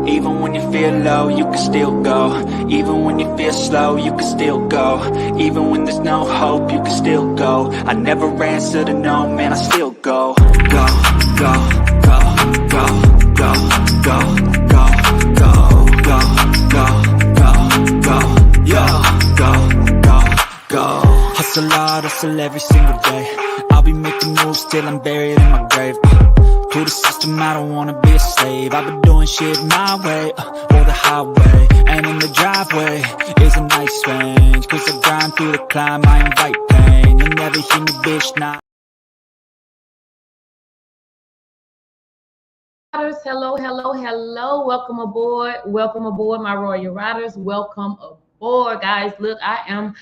Even when you feel low, you can still go. Even when you feel slow, you can still go. Even when there's no hope, you can still go. I never answer to no, man, I still go. Go, go, go, go, go, go, go, go, go, go, go, go, yo, go, go, go. Hustle hard, hustle every single day. I'll be making moves till I'm buried in my grave. To the system, I don't wanna be a slave. I've been doing shit my way, or the highway. And in the driveway is a nice range. Cause I grind through the climb, I invite pain. You'll never hear me, bitch, nah. Hello, hello, hello. Welcome aboard, my Royal Riders. Welcome aboard, guys. Look, I'm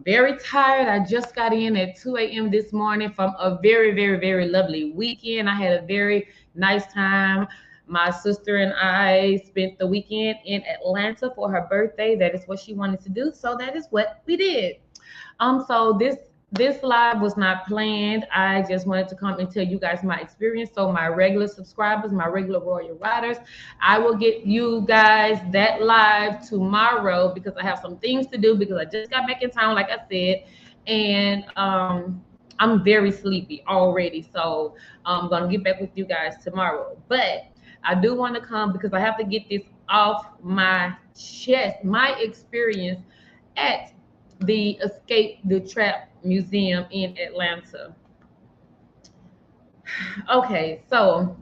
very tired. I just got in at 2 a.m. this morning from a very, very, very lovely weekend. I had a very nice time. My sister and I spent the weekend in Atlanta for her birthday. That is what she wanted to do, so that is what we did. So this live was not planned. I just wanted to come and tell you guys my experience. So my regular subscribers, my regular Royal Riders, I will get you guys that live tomorrow because I have some things to do because I just got back in town, like I said, and I'm very sleepy already. So I'm gonna get back with you guys tomorrow. But I do want to come because I have to get this off my chest, my experience at the Escape the Trap Museum in Atlanta. Okay, so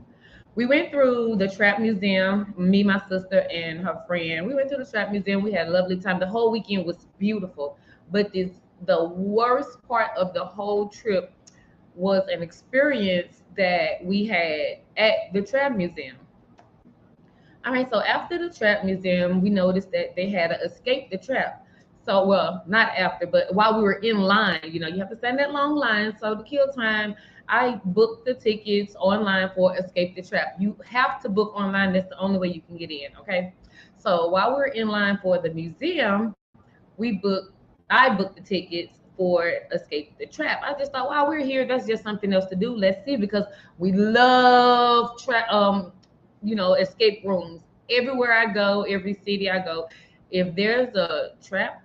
we went through the Trap Museum, me, my sister, and her friend. We went to the Trap Museum. We had a lovely time. The whole weekend was beautiful. But the worst part of the whole trip was an experience that we had at the Trap Museum. All right, so after the Trap Museum, we noticed that they had to escape the trap. So, well, not after, but while we were in line, you have to stand that long line. So to kill time, I booked the tickets online for Escape the Trap. You have to book online. That's the only way you can get in, okay? So while we were in line for the museum, I booked the tickets for Escape the Trap. I just thought while we're here, that's just something else to do. Let's see, because we love escape rooms. Everywhere I go, every city I go, if there's a trap,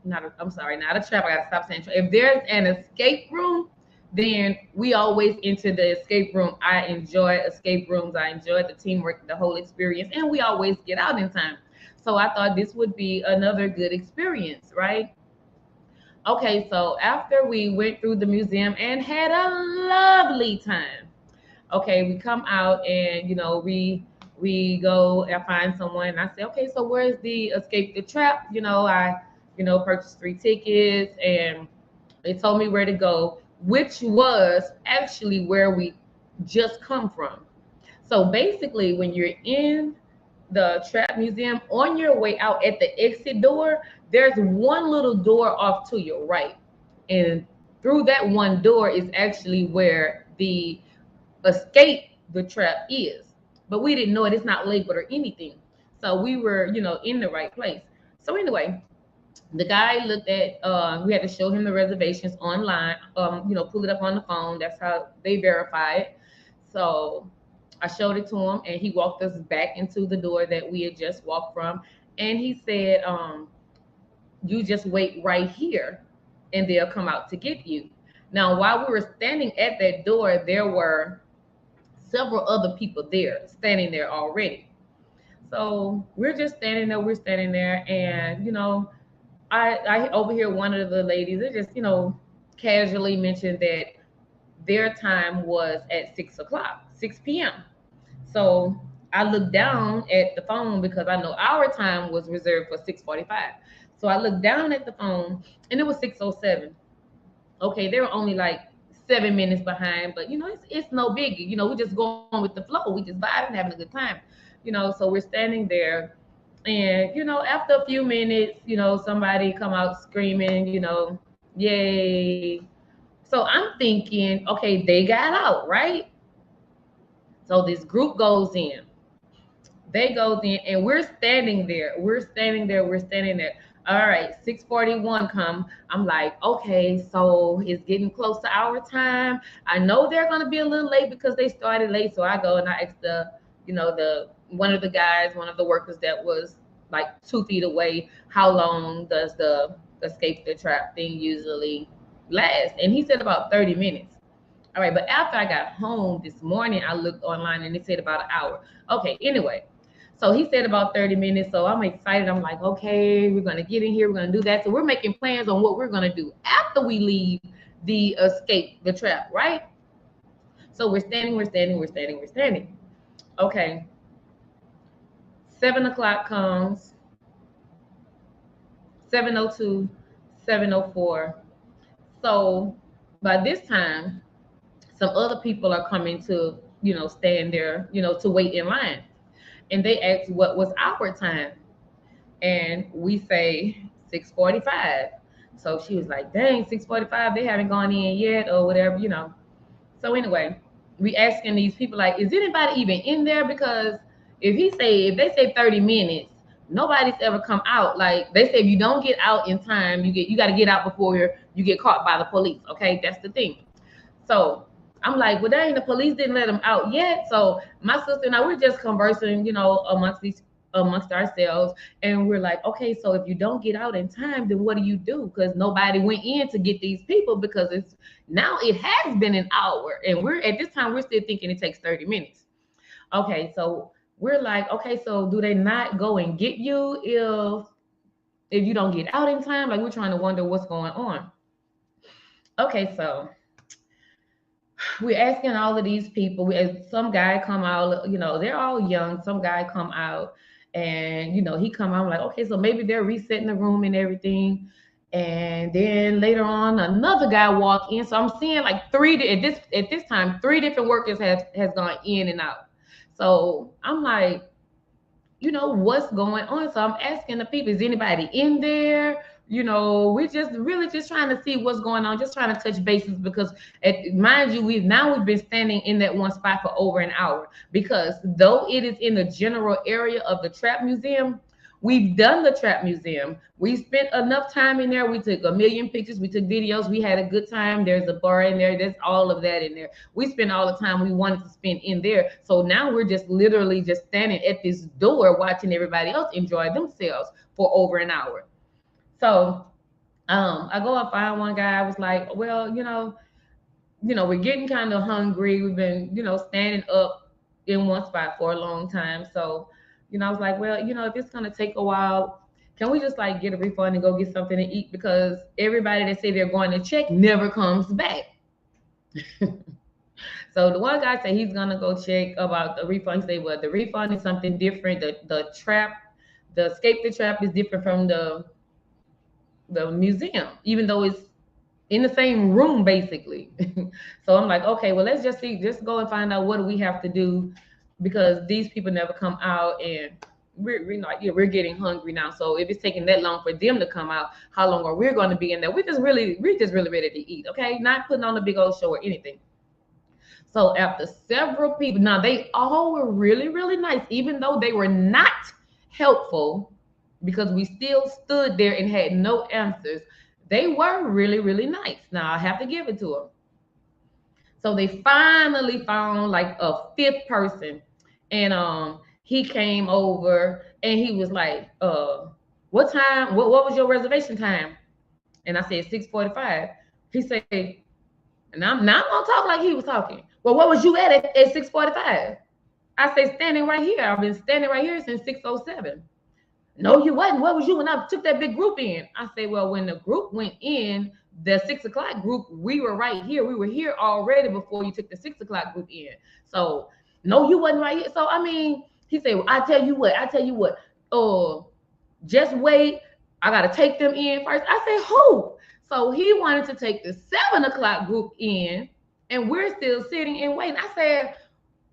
not a trap, I gotta stop saying trap. If there's an escape room, then we always enter the escape room. I enjoy escape rooms. I enjoy the teamwork, the whole experience, and we always get out in time. So I thought this would be another good experience, right? Okay, so after we went through the museum and had a lovely time, okay, we come out and we go and find someone. And I say, okay, so where's the Escape the Trap? I purchased 3 tickets and they told me where to go, which was actually where we just come from. So basically, when you're in the Trap Museum, on your way out at the exit door, there's one little door off to your right. And through that one door is actually where the Escape the Trap is. But we didn't know it. It's not labeled or anything. So we were, in the right place. So anyway, the guy looked at, we had to show him the reservations online, pull it up on the phone. That's how they verify it. So I showed it to him and he walked us back into the door that we had just walked from. And he said, you just wait right here and they'll come out to get you. Now, while we were standing at that door, there were several other people there, standing there already. So we're just standing there, and I overhear one of the ladies, they just, casually mentioned that their time was at 6 p.m. So I looked down at the phone because I know our time was reserved for 6:45. So I looked down at the phone and it was 6:07. Okay, they were only like 7 minutes behind, but it's no biggie. We're just going with the flow. We just vibing, having a good time. So we're standing there, and after a few minutes, somebody come out screaming, yay. So I'm thinking, okay, they got out, right? So this group goes in. They goes in and we're standing there. We're standing there. All right, 6:41 come. I'm like, okay, so it's getting close to our time. I know they're gonna be a little late because they started late. So I go and I ask the one of the guys, one of the workers that was like 2 feet away, how long does the escape the trap thing usually last? And he said about 30 minutes. All right, but after I got home this morning, I looked online and it said about an hour. Okay, anyway, so he said about 30 minutes. So I'm excited. I'm like, okay, we're going to get in here. We're going to do that. So we're making plans on what we're going to do after we leave the escape, the trap, right? So we're standing. Okay, 7 o'clock comes, 7:02, 7:04. So by this time, some other people are coming to, stand there, to wait in line. And they asked what was our time. And we say 6:45. So she was like, dang, 6:45, they haven't gone in yet or whatever. So anyway, we asking these people like, is anybody even in there? Because if they say 30 minutes, nobody's ever come out. Like they say, if you don't get out in time, you got to get out before you get caught by the police. Okay, that's the thing. So I'm like, well, dang, the police didn't let them out yet. So my sister and I, we're just conversing, amongst ourselves, and we're like, okay, so if you don't get out in time, then what do you do? Because nobody went in to get these people because it has been an hour, and we're at this time we're still thinking it takes 30 minutes. Okay, so we're like, okay, so do they not go and get you if you don't get out in time? Like we're trying to wonder what's going on. Okay, so we're asking all of these people. Some guy come out, they're all young. Some guy come out, and he come out. I'm like, okay, so maybe they're resetting the room and everything. And then later on, another guy walk in. So I'm seeing like at this time, three different workers has gone in and out. So I'm like, what's going on? So I'm asking the people, is anybody in there? We're just really just trying to see what's going on, just trying to touch bases because, mind you, we've been standing in that one spot for over an hour because though it is in the general area of the Trap Museum, we've done the Trap Museum. We spent enough time in there. We took a million pictures. We took videos. We had a good time. There's a bar in there. There's all of that in there. We spent all the time we wanted to spend in there. So now we're just literally just standing at this door watching everybody else enjoy themselves for over an hour. So I go and find one guy. I was like, well, we're getting kind of hungry. We've been, standing up in one spot for a long time. So, I was like, well, if it's gonna take a while, can we just like get a refund and go get something to eat? Because everybody that say they're going to check never comes back. So the one guy said he's gonna go check about the refund. He said, well, the refund is something different. The escape the trap is different from the museum, even though it's in the same room basically. So I'm like, okay, well, let's just go and find out what do we have to do because these people never come out, and we're getting hungry now. So if it's taking that long for them to come out, how long are we going to be in there? We're just really ready to eat, okay? Not putting on a big old show or anything. So after several people, now they all were really, really nice, even though they were not helpful because we still stood there and had no answers. They were really, really nice. Now I have to give it to them. So they finally found like a fifth person, and he came over and he was like, what time? What was your reservation time? And I said 6:45. He said, and I'm not gonna talk like he was talking. Well, what was you at 6:45? I said, standing right here. I've been standing right here since 6:07. No, you wasn't. Where was you when I took that big group in? I said, well, when the group went in, the 6 o'clock group, we were right here. We were here already before you took the 6 o'clock group in. So no, you wasn't right here. So I mean, He said, well, I tell you what, just wait. I gotta take them in first. I said, who? So he wanted to take the 7 o'clock group in, and we're still sitting and waiting. I said,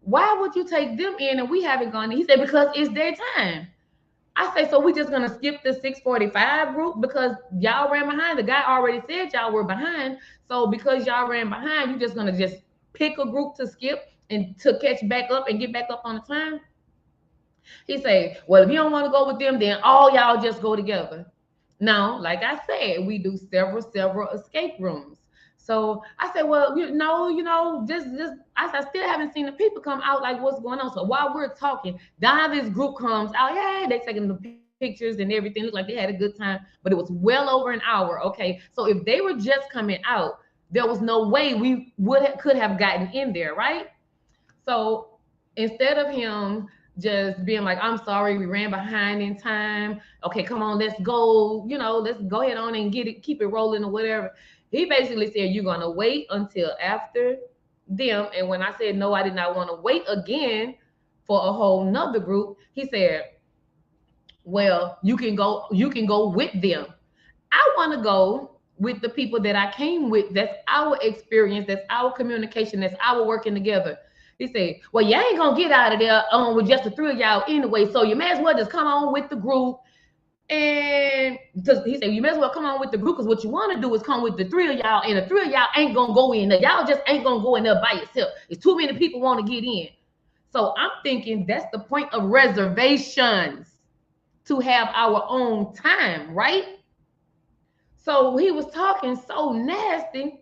why would you take them in and we haven't gone in? He said, because it's their time. I say, so we just gonna skip the 6:45 group because y'all ran behind. The guy already said y'all were behind. So because y'all ran behind, you just gonna just pick a group to skip and to catch back up and get back up on the time. He say, well, if you don't want to go with them, then all y'all just go together. Now, like I said, we do several escape rooms. So I said, well, just I still haven't seen the people come out. Like, what's going on? So while we're talking, now this group comes out. Yeah, they taking the pictures and everything. Looked like they had a good time, but it was well over an hour. Okay, so if they were just coming out, there was no way we could have gotten in there, right? So instead of him just being like, I'm sorry, we ran behind in time. Okay, come on, let's go. Let's go ahead on and get it, keep it rolling or whatever. He basically said, you're gonna wait until after them. And when I said no, I did not want to wait again for a whole nother group, he said, well, you can go with them. I want to go with the people that I came with. That's our experience, that's our communication, that's our working together. He said, well, you ain't gonna get out of there with just the three of y'all anyway, so you may as well just come on with the group. And he said, you may as well come on with the group, because what you want to do is come with the three of y'all, and the three of y'all ain't gonna go in there. Y'all just ain't gonna go in there by yourself. It's too many people want to get in. So I'm thinking that's the point of reservations, to have our own time, right? So he was talking so nasty.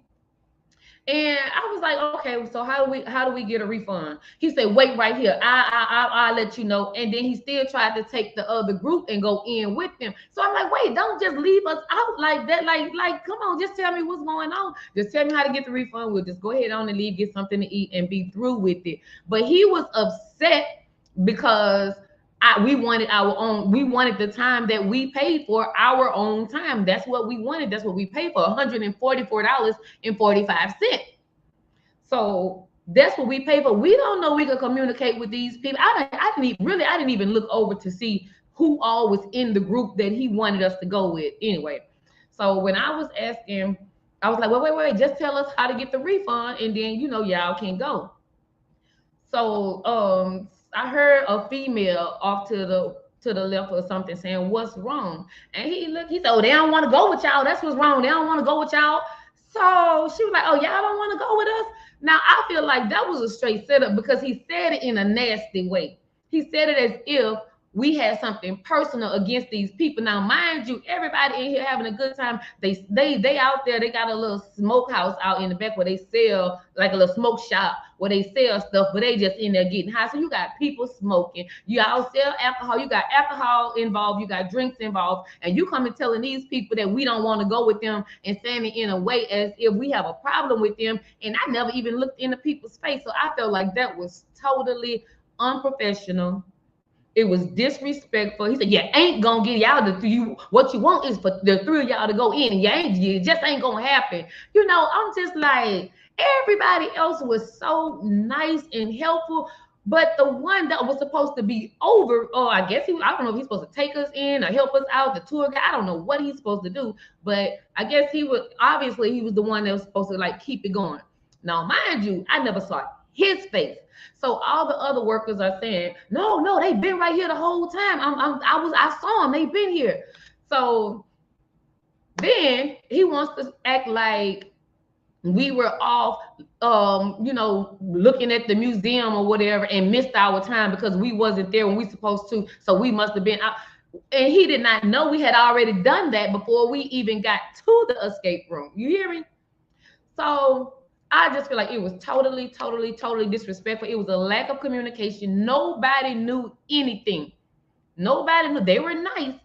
And I was like, okay, so how do we get a refund? He said, wait right here. I'll let you know. And then he still tried to take the other group and go in with them. So I'm like, wait, don't just leave us out like that. Like, come on, just tell me what's going on. Just tell me how to get the refund. We'll just go ahead on and leave, get something to eat, and be through with it. But he was upset because we wanted our own. We wanted the time that we paid for, our own time. That's what we wanted. That's what we paid for, $144.45. So that's what we pay for. We don't know we can communicate with these people. I didn't even look over to see who all was in the group that he wanted us to go with. Anyway, so when I was asking, I was like, wait, just tell us how to get the refund, and then y'all can go. So I heard a female off to the left or something saying, what's wrong? And he said, oh, they don't want to go with y'all. That's what's wrong. They don't want to go with y'all. So she was like, oh, y'all don't want to go with us? Now, I feel like that was a straight setup, because he said it in a nasty way. He said it as if we had something personal against these people. Now, mind you, everybody in here having a good time. They out there, they got a little smokehouse out in the back where they sell, like a little smoke shop where they sell stuff, but they just in there getting high. So you got people smoking. You all sell alcohol. You got alcohol involved. You got drinks involved. And you come and telling these people that we don't want to go with them, and standing in a way as if we have a problem with them. And I never even looked into people's face. So I felt like that was totally unprofessional. It was disrespectful. He said, you ain't gonna get y'all what you want is for the three of y'all to go in, and you just ain't gonna happen. I'm just like, everybody else was so nice and helpful, but the one that was supposed to be over, I guess I don't know if he's supposed to take us in or help us out, the tour guide, I don't know what he's supposed to do, but I guess he was the one that was supposed to like keep it going. Now, mind you, I never saw his face. So all the other workers are saying, no, they've been right here the whole time. I saw them. They've been here. So then he wants to act like we were off, looking at the museum or whatever, and missed our time because we wasn't there when we supposed to. So we must have been out. And he did not know we had already done that before we even got to the escape room. You hear me? So I just feel like it was totally disrespectful. It was a lack of communication. Nobody knew anything. Nobody knew. They were nice,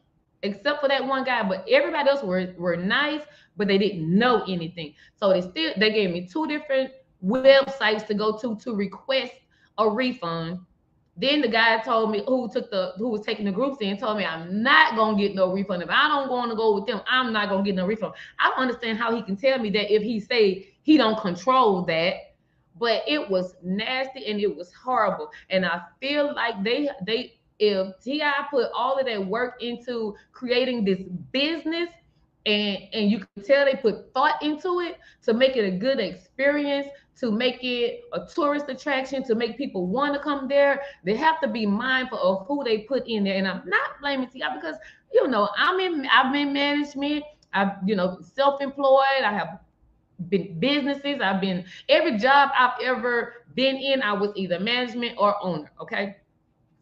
except for that one guy, but everybody else were nice, but they didn't know anything. So they gave me 2 different websites to go to request a refund. Then the guy told me, who was taking the groups in, told me I'm not gonna get no refund. If I don't want to go with them, I'm not gonna get no refund. I don't understand how he can tell me that if he say he don't control that, but it was nasty and it was horrible. And I feel like they if T.I. put all of that work into creating this business, and you can tell they put thought into it to make it a good experience, to make it a tourist attraction, to make people want to come there. They have to be mindful of who they put in there. And I'm not blaming T.I. because I've been management, I've self-employed, I have been businesses, I've been every job I've ever been in, I was either management or owner. Okay.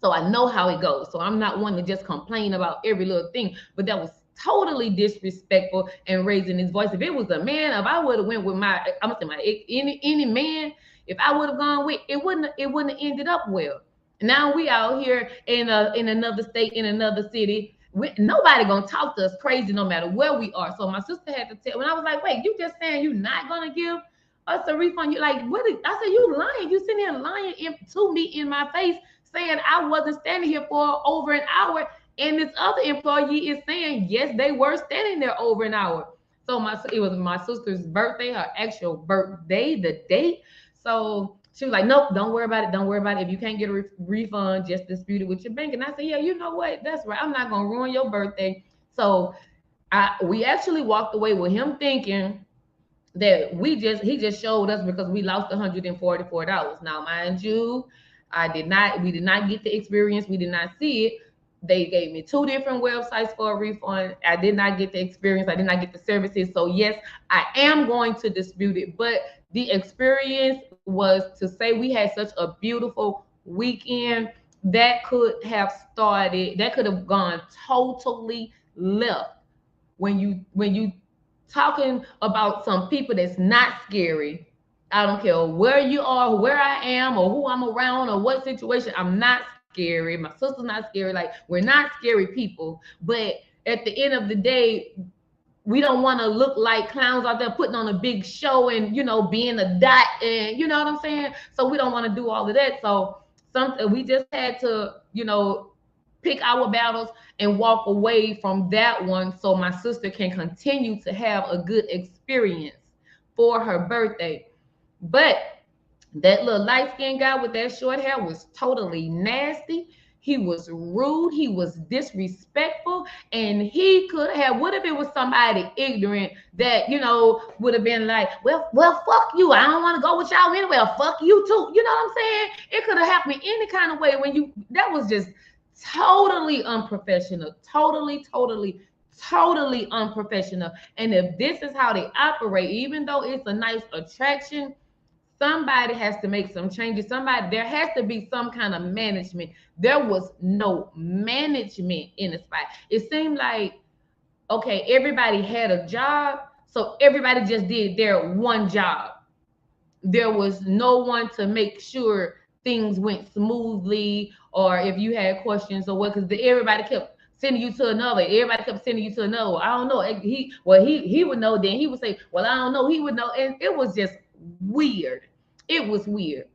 So I know how it goes. So I'm not one to just complain about every little thing, but that was totally disrespectful and raising his voice. If it was a man, if I would have went with I'm gonna say any man, if I would have gone with it wouldn't have ended up well. Now we out here in another state, in another city. Nobody gonna talk to us crazy no matter where we are. So my sister had to tell when I was like, wait, you just saying you're not gonna give us a refund? You like what? I said you lying. You sitting here lying to me in my face, saying I wasn't standing here for over an hour, and this other employee is saying yes, they were standing there over an hour. So it was my sister's birthday, her actual birthday, the date. So she was like, nope, don't worry about it. Don't worry about it. If you can't get a refund, just dispute it with your bank. And I said, yeah, you know what? That's right. I'm not gonna ruin your birthday. So we actually walked away with him thinking that he just showed us because we lost $144. Now, mind you, we did not get the experience, we did not see it. They gave me two different websites for a refund. I did not get the experience, I did not get the services. So yes, I am going to dispute it. But the experience was to say we had such a beautiful weekend that could have gone totally left when you talking about some people that's not scary. I don't care where you are, where I am, or who I'm around, or what situation. I'm not scary. My sister's not scary. Like, we're not scary people. But at the end of the day, we don't want to look like clowns out there putting on a big show and being a dot, and you know what I'm saying. So we don't want to do all of that. So we just had to pick our battles and walk away from that one so my sister can continue to have a good experience for her birthday. But that little light-skinned guy with that short hair was totally nasty. He was rude. He was disrespectful. And he could have, what if it was somebody ignorant that, would have been like, well, fuck you. I don't want to go with y'all anyway. Or fuck you too. You know what I'm saying? It could have happened any kind of way that was just totally unprofessional. Totally unprofessional. And if this is how they operate, even though it's a nice attraction, somebody has to make some changes. There has to be some kind of management. There was no management in the spot. It seemed like, okay, everybody had a job, so everybody just did their one job. There was no one to make sure things went smoothly, or if you had questions or what, because everybody kept sending you to another. Everybody kept sending you to another. I don't know. He would know. Then he would say, well, I don't know. He would know. And it was just weird. It was weird.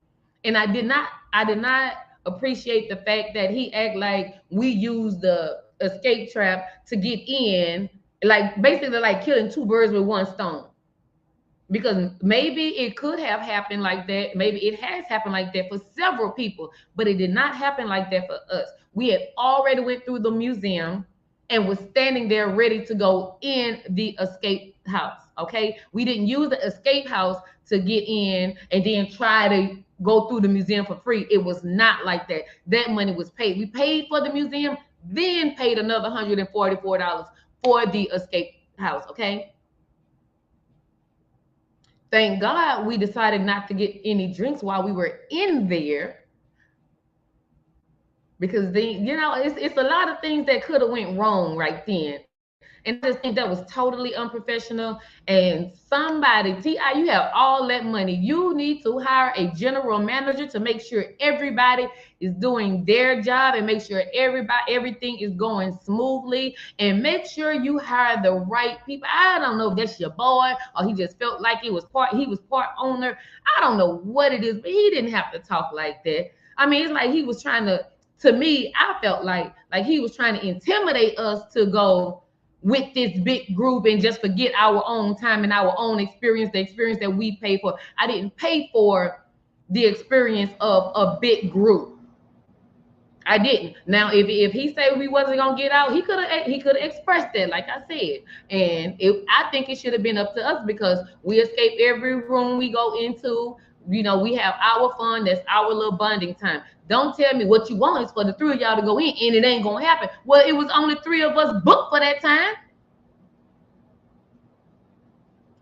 And I did not appreciate the fact that he act like we used the escape trap to get in, like basically like killing two birds with one stone. Because maybe it could have happened like that. Maybe it has happened like that for several people, but it did not happen like that for us. We had already went through the museum and was standing there ready to go in the escape house. Okay. We didn't use the escape house to get in and then try to go through the museum for free. It was not like that. That money was paid. We paid for the museum, then paid another $144 for the escape house. Okay. Thank God we decided not to get any drinks while we were in there, because it's a lot of things that could have went wrong right then. And I just think that was totally unprofessional. And somebody, T.I., you have all that money. You need to hire a general manager to make sure everybody is doing their job and make sure everything is going smoothly, and make sure you hire the right people. I don't know if that's your boy or he just felt like he was part owner. I don't know what it is, but he didn't have to talk like that. I mean, it's like he was trying to me, I felt like he was trying to intimidate us to go with this big group and just forget our own time and our own experience, the experience that we pay for. I didn't pay for the experience of a big group. I didn't. Now, if he said we wasn't gonna get out, he could have expressed that, like I said. And I think it should have been up to us because we escape every room we go into. You know, we have our fun. That's our little bonding time. Don't tell me what you want is for the three of y'all to go in, and it ain't gonna happen. Well, it was only three of us booked for that time.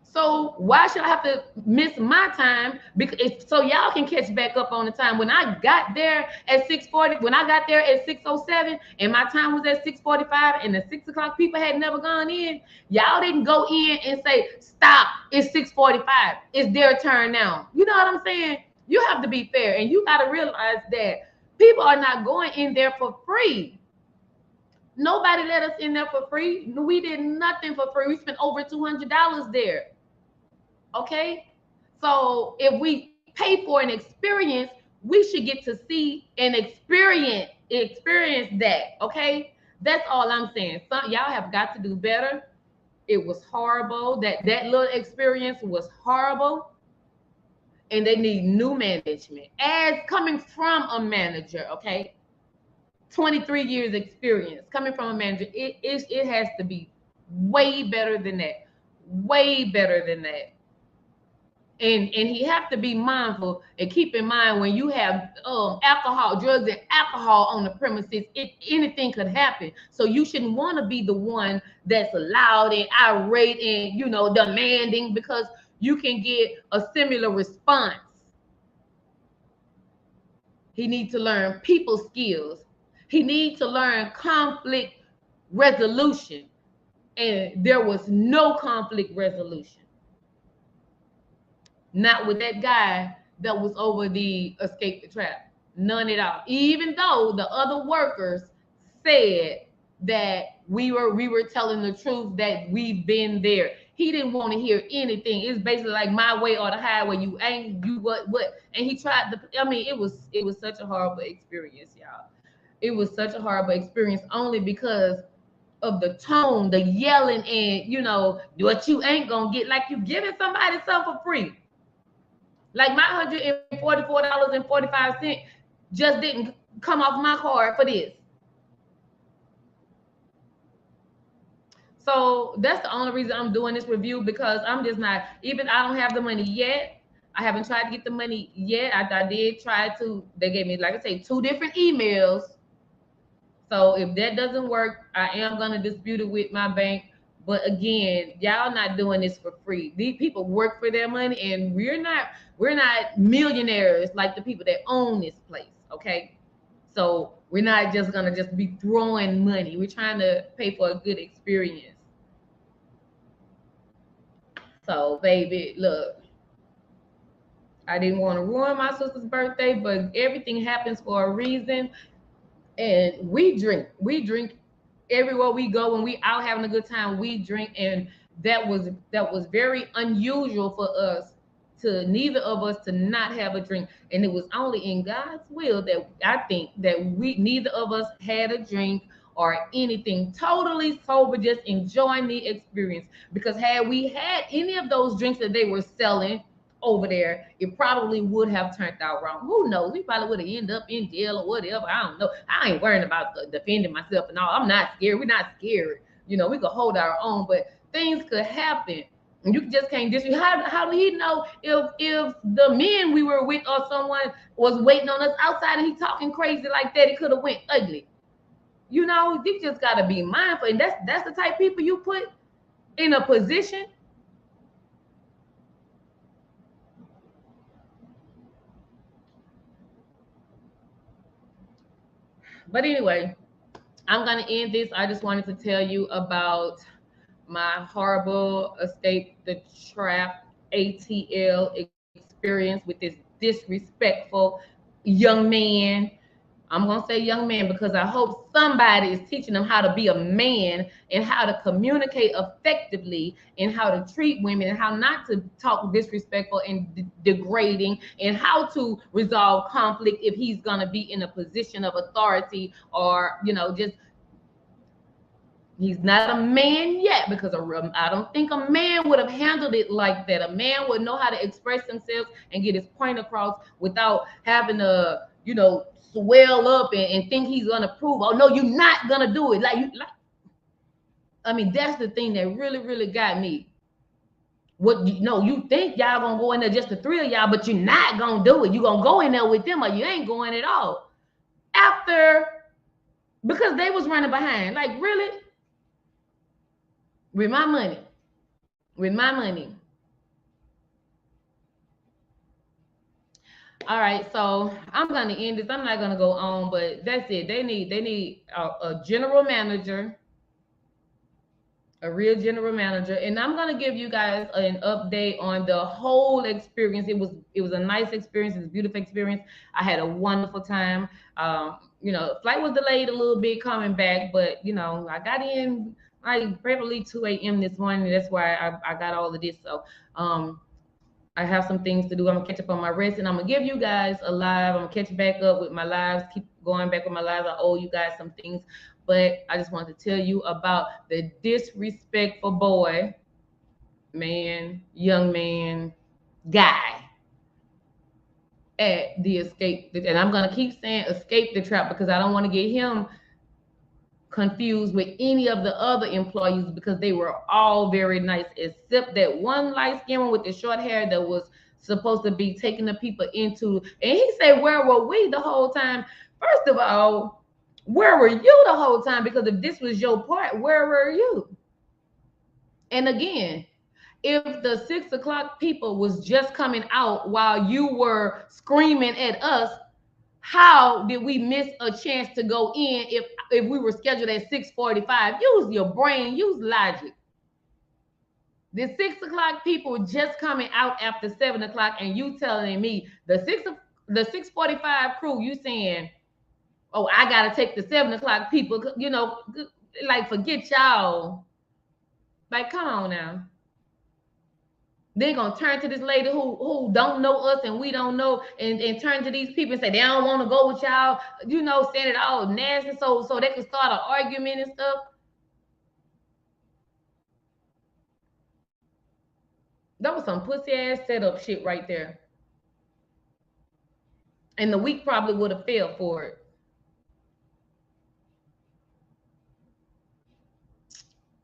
So why should I have to miss my time? Because so y'all can catch back up on the time. When I got there at 6:40, when I got there at 6:07, and my time was at 6:45, and the 6 o'clock people had never gone in, y'all didn't go in and say, "Stop! It's 6:45. It's their turn now." You know what I'm saying? You have to be fair, and you got to realize that people are not going in there for free. Nobody let us in there for free. We did nothing for free. We spent over $200 there. Okay, so if we pay for an experience, we should get to see and experience that. Okay, that's all I'm saying. Y'all have got to do better. It was horrible. That little experience was horrible, and they need new management. As coming from a manager, okay, 23 years experience coming from a manager, it has to be way better than that. Way better than that. And he have to be mindful and keep in mind when you have alcohol, drugs and alcohol on the premises, anything could happen. So you shouldn't want to be the one that's loud and irate and demanding, because you can get a similar response. He needs to learn people skills. He needs to learn conflict resolution. And there was no conflict resolution. Not with that guy that was over the escape the trap. None at all. Even though the other workers said that we were telling the truth, that we've been there. He didn't want to hear anything. It's basically like my way or the highway. You ain't you what. And he tried to. I mean, it was such a horrible experience, y'all. It was such a horrible experience only because of the tone, the yelling, and what you ain't gonna get. Like you giving somebody something for free. Like my $144.45 just didn't come off my card for this. So that's the only reason I'm doing this review, because I'm just not, even I don't have the money yet. I haven't tried to get the money yet. I did try to, they gave me, like I say, 2 different emails. So if that doesn't work, I am going to dispute it with my bank. But again, y'all not doing this for free. These people work for their money, and we're not millionaires like the people that own this place. Okay. So we're not just gonna just be throwing money. We're trying to pay for a good experience. So baby, look, I didn't want to ruin my sister's birthday, but everything happens for a reason. And we drink everywhere we go. When we out having a good time, we drink. And that was very unusual for us, to neither of us to not have a drink. And it was only in God's will that I think that we neither of us had a drink or anything, totally sober, just enjoying the experience. Because had we had any of those drinks that they were selling over there, it probably would have turned out wrong. Who knows? We probably would have ended up in jail or whatever. I don't know. I ain't worrying about defending myself and all. I'm not scared. We're not scared. We could hold our own, but things could happen. And you just can't disrespect. How do he know if the men we were with or someone was waiting on us outside and he talking crazy like that, it could have went ugly. You just gotta be mindful. And that's the type of people you put in a position. But anyway, I'm going to end this. I just wanted to tell you about my horrible escape the trap ATL experience with this disrespectful young man. I'm going to say young man because I hope somebody is teaching them how to be a man and how to communicate effectively and how to treat women and how not to talk disrespectful and degrading, and how to resolve conflict if he's going to be in a position of authority, or just He's not a man yet because I don't think a man would have handled it like that. A man would know how to express himself and get his point across without having to, swell up and think he's gonna prove. Oh no, you're not gonna do it. I mean, that's the thing that really, really got me. You think y'all gonna go in there just the three of y'all, but you're not gonna do it. You're gonna go in there with them, or you ain't going at all. Because they was running behind. Like, really? With my money. With my money. All right, so I'm gonna end this. I'm not gonna go on, but that's it. They need a general manager, a real general manager, and I'm gonna give you guys an update on the whole experience. It was a nice experience. It was a beautiful experience. I had a wonderful time. Flight was delayed a little bit coming back, but I got in like probably 2 a.m. this morning. That's why I got all of this. So I have some things to do. I'm gonna catch up on my rest, and I'm gonna give you guys a live. I'm gonna catch back up with my lives. Keep going back with my lives. I owe you guys some things, but I just wanted to tell you about the disrespectful boy, man, young man, guy at the escape. And I'm gonna keep saying escape the trap because I don't want to get him confused with any of the other employees because they were all very nice, except that one light skinned one with the short hair that was supposed to be taking the people into. And he said, "Where were we the whole time?" First of all, where were you the whole time? Because if this was your part, where were you? And again, if the 6 o'clock people was just coming out while you were screaming at us, how did we miss a chance to go in if we were scheduled at 6:45? Use your brain, use logic. The 6 o'clock people just coming out after 7 o'clock, and you telling me the 6:45 crew, you saying, "Oh, I gotta take the 7 o'clock people," like forget y'all. Like, come on now. They're gonna turn to this lady who don't know us and we don't know, and turn to these people and say they don't want to go with y'all, saying it all nasty so they can start an argument and stuff. That was some pussy ass setup shit right there. And the week probably would have failed for it.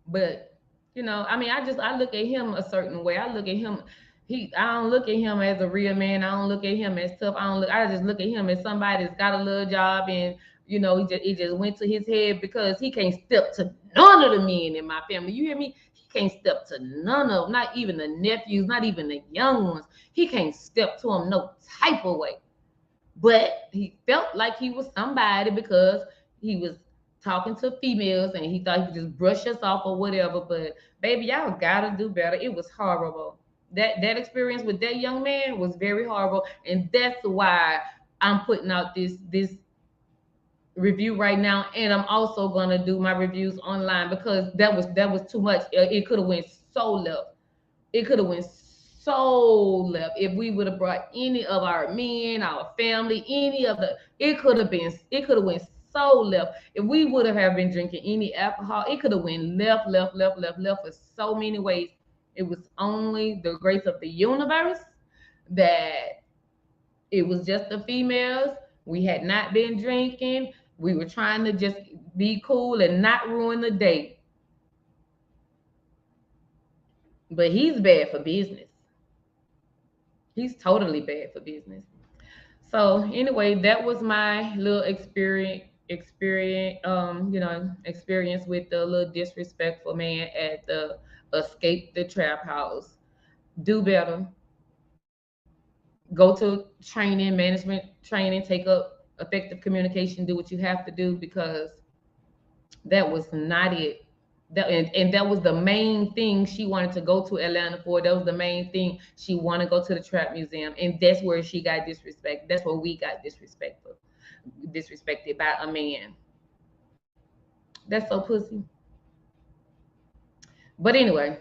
But I look at him a certain way. I look at him. I don't look at him as a real man. I don't look at him as tough. I just look at him as somebody that's got a little job, and he just went to his head because he can't step to none of the men in my family. You hear me? He can't step to none of them, not even the nephews, not even the young ones. He can't step to them no type of way. But he felt like he was somebody because he was talking to females and he thought he could just brush us off or whatever. But baby, y'all gotta do better. It was horrible. That experience with that young man was very horrible, and that's why I'm putting out this review right now. And I'm also gonna do my reviews online because that was too much. It could have went so left. It could have went so left if we would have brought any of our men, our family, it could have went so left. If we would have been drinking any alcohol, it could have went left for so many ways. It was only the grace of the universe that it was just the females. We had not been drinking. We were trying to just be cool and not ruin the date. But he's bad for business. He's totally bad for business. So anyway, that was my little experience with the little disrespectful man at the Escape the Trap House. Do better. Go to training, management training, take up effective communication, do what you have to do because that was not it. And that was the main thing she wanted to go to Atlanta for. That was the main thing. She wanted to go to the Trap Museum. And that's where she got disrespected. That's where we got disrespected by a man. That's so pussy. But anyway,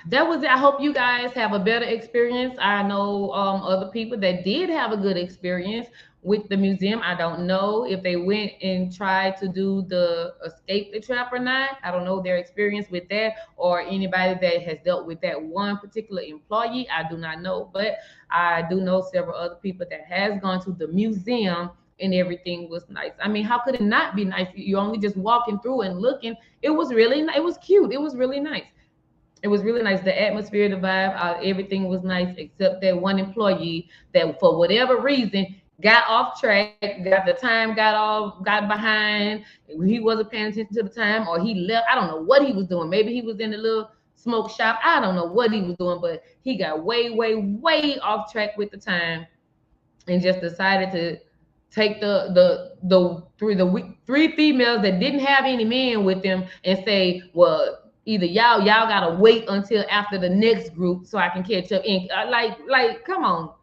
that was it. I hope you guys have a better experience. I know other people that did have a good experience. with the museum. I don't know if they went and tried to do the escape the trap or not. I don't know their experience with that, or anybody that has dealt with that one particular employee. I do not know, but I do know several other people that has gone to the museum and everything was nice. I mean, how could it not be nice? You only just walking through and looking. It was really, it was cute. It was really nice. It was really nice. The atmosphere, the vibe, everything was nice except that one employee that, for whatever reason, got off track, got the time, got behind. He wasn't paying attention to the time, or he left. I don't know what he was doing. Maybe he was in the little smoke shop. I don't know what he was doing, but he got way, way, way off track with the time, and just decided to take the three females that didn't have any men with them and say, well, either y'all gotta wait until after the next group so I can catch up. And like, come on.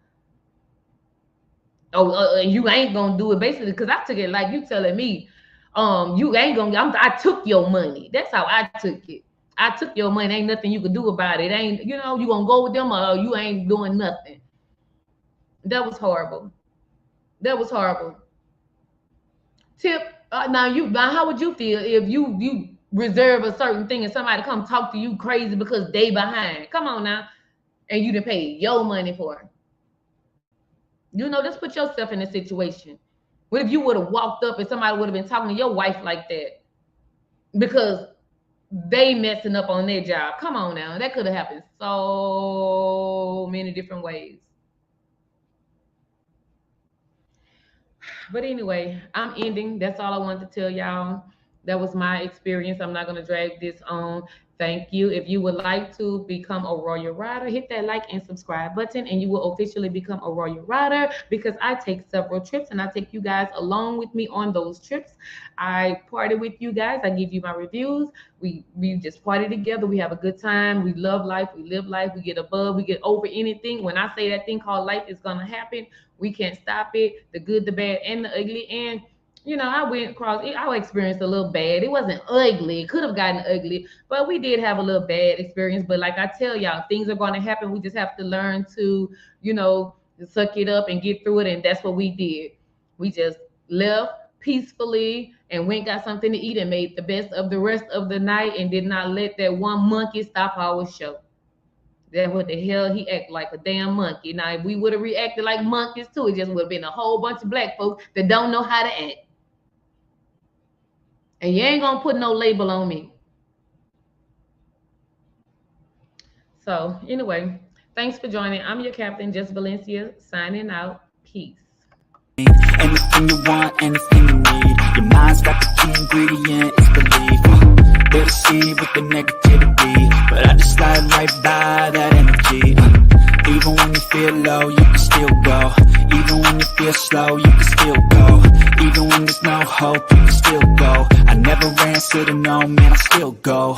Oh, you ain't gonna do it, basically, because I took it like you telling me, you ain't gonna. I took your money. That's how I took it. I took your money. Ain't nothing you could do about it. Ain't, you know, you gonna go with them or you ain't doing nothing. That was horrible. That was horrible. Tip. Now how would you feel if you reserve a certain thing and somebody come talk to you crazy because they behind? Come on now, and you done paid your money for it. You know, just put yourself in a situation. What if you would have walked up and somebody would have been talking to your wife like that because they messing up on their job? Come on now, that could have happened so many different ways. But anyway, I'm ending. That's all I wanted to tell y'all. That was my experience. I'm not going to drag this on. Thank you. If you would like to become a Royal Rider, hit that like and subscribe button, and you will officially become a Royal Rider, because I take several trips and I take you guys along with me on those trips. I party with you guys. I give you my reviews. We just party together. We have a good time. We love life. We live life. We get above. We get over anything. When I say that thing called life is going to happen, we can't stop it. The good, the bad, and the ugly. And you know, I went across, I experienced a little bad. It wasn't ugly. It could have gotten ugly, but we did have a little bad experience. But like I tell y'all, things are going to happen. We just have to learn to, you know, suck it up and get through it. And that's what we did. We just left peacefully and went got something to eat and made the best of the rest of the night, and did not let that one monkey stop our show. That what the hell, he act like a damn monkey. Now, if we would have reacted like monkeys too, it just would have been a whole bunch of black folks that don't know how to act. And you ain't gonna put no label on me. So anyway, thanks for joining. I'm your captain, Justvalencia, signing out. Peace. Anything you want, anything you need. Your mind's got the key ingredient, it's belief. They'll see with the negativity, but I just slide right by that energy. Even when you feel low, you can still go. Even when you feel slow, you can still go. Even when there's no hope, you can still go. I never answer to no, man, I still go.